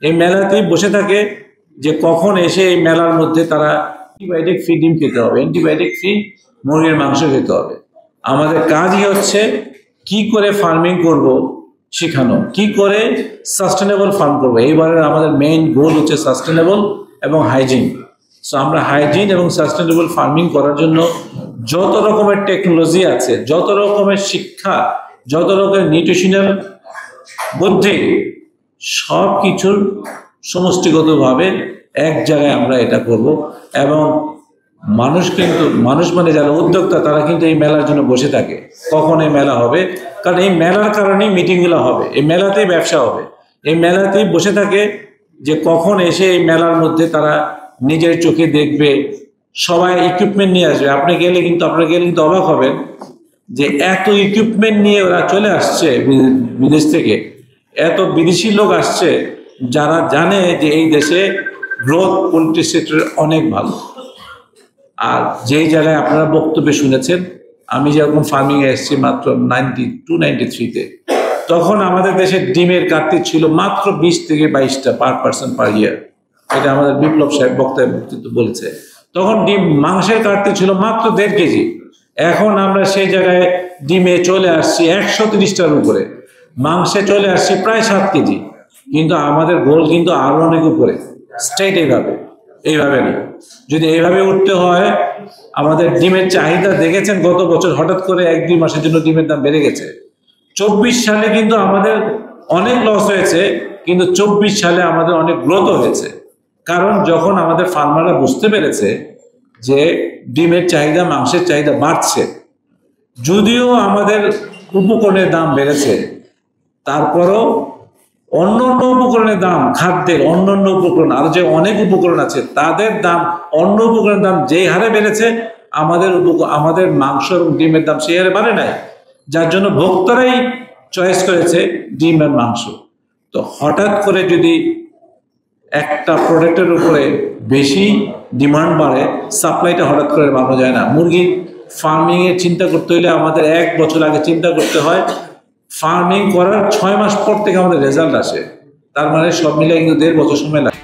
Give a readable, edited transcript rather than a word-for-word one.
এই মেলাতেই বসে থাকে যে কখন এসে এই মেলার মধ্যে তারা অ্যান্টিবায়োটিক ফ্রি ডিম খেতে হবে, অ্যান্টিবায়োটিক ফ্রি মুরগির মাংস খেতে হবে। আমাদের কাজই হচ্ছে কি করে ফার্মিং করব শেখানো, কি করে সাস্টেনেবল ফার্ম করবো। এইবারের আমাদের মেইন গোল হচ্ছে সাস্টেনেবল এবং হাইজিন। সো আমরা হাইজিন এবং সাস্টেনেবল ফার্মিং করার জন্য যত রকমের টেকনোলজি আছে, যত রকমের শিক্ষা, যত রকমের নিউট্রিশনাল বুদ্ধি, সব কিছুর সমষ্টিগতভাবে এক জায়গায় আমরা এটা করব। এবং মানুষ মানে যারা উদ্যোক্তা তারা কিন্তু এই মেলার জন্য বসে থাকে কখন এই মেলা হবে, কারণ এই মেলার কারণেই মিটিংগুলো হবে, এই মেলাতেই ব্যবসা হবে, এই মেলাতেই বসে থাকে যে কখন এসে এই মেলার মধ্যে তারা নিজের চোখে দেখবে। সবাই ইকুইপমেন্ট নিয়ে আসবে, আপনারা গেলে কিন্তু অবাক হবেন যে এত ইকুইপমেন্ট নিয়ে ওরা চলে আসছে বিদেশ থেকে, এত বিদেশি লোক আসছে যারা জানে যে এই দেশে গ্রোথ পোল্ট্রি সেক্টর অনেক ভালো। আর যেই জায়গায় আপনারা বক্তব্য শুনেছেন, আমি যেরকম ফার্মিংয়ে এসেছি মাত্র 92-93-তে, তখন আমাদের দেশে ডিমের ঘাটতি ছিল মাত্র 20 থেকে 22টা পার পার্সন পার ইয়ার। এটা আমাদের বিপ্লব সাহেব বক্তব্য বলেছে। তখন ডিম মাংসের ঘাটতি ছিল মাত্র 1.5 কেজি। এখন আমরা সেই জায়গায় ডিমে চলে আসছি 130টার উপরে, মাংসে চলে আসছি প্রায় 7 কেজি। কিন্তু আমাদের গোল কিন্তু আরো অনেক উপরে, স্ট্রেট এইভাবে না। যদি এইভাবে উঠতে হয়, আমাদের ডিমের চাহিদা দেখেছেন গত বছর হঠাৎ করে 1-2 মাসের জন্য ডিমের দাম বেড়ে গেছে। 24 সালে কিন্তু আমাদের অনেক লস হয়েছে, কিন্তু 24 সালে আমাদের অনেক গ্রোথ হয়েছে। কারণ যখন আমাদের ফার্মাররা বুঝতে পেরেছে যে ডিমের চাহিদা, মাংসের চাহিদা বাড়ছে, যদিও আমাদের উপকরণের দাম বেড়েছে, তারপরও অন্যান্য উপকরণের দাম, খাদ্যের অন্যান্য উপকরণ, আরো যে অনেক উপকরণ আছে তাদের দাম, অন্য উপকরণের দাম যেই হারে বেড়েছে, আমাদের মাংস এবং ডিমের দাম সেই হারে বাড়ে নাই। যার জন্য ভোক্তারাই চয়েস করেছে ডিম আর মাংস। তো হঠাৎ করে যদি একটা প্রোডাক্টের উপরে বেশি ডিমান্ড বাড়ে, সাপ্লাইটা হঠাৎ করে বাড়ানো যায় না। মুরগি ফার্মিং এর চিন্তা করতে হলে আমাদের 1 বছর আগে চিন্তা করতে হয়, ফার্মিং করার 6 মাস পর থেকে আমাদের রেজাল্ট আসে। তার মানে সব মিলে কিন্তু 1.5 বছর সময় লাগে।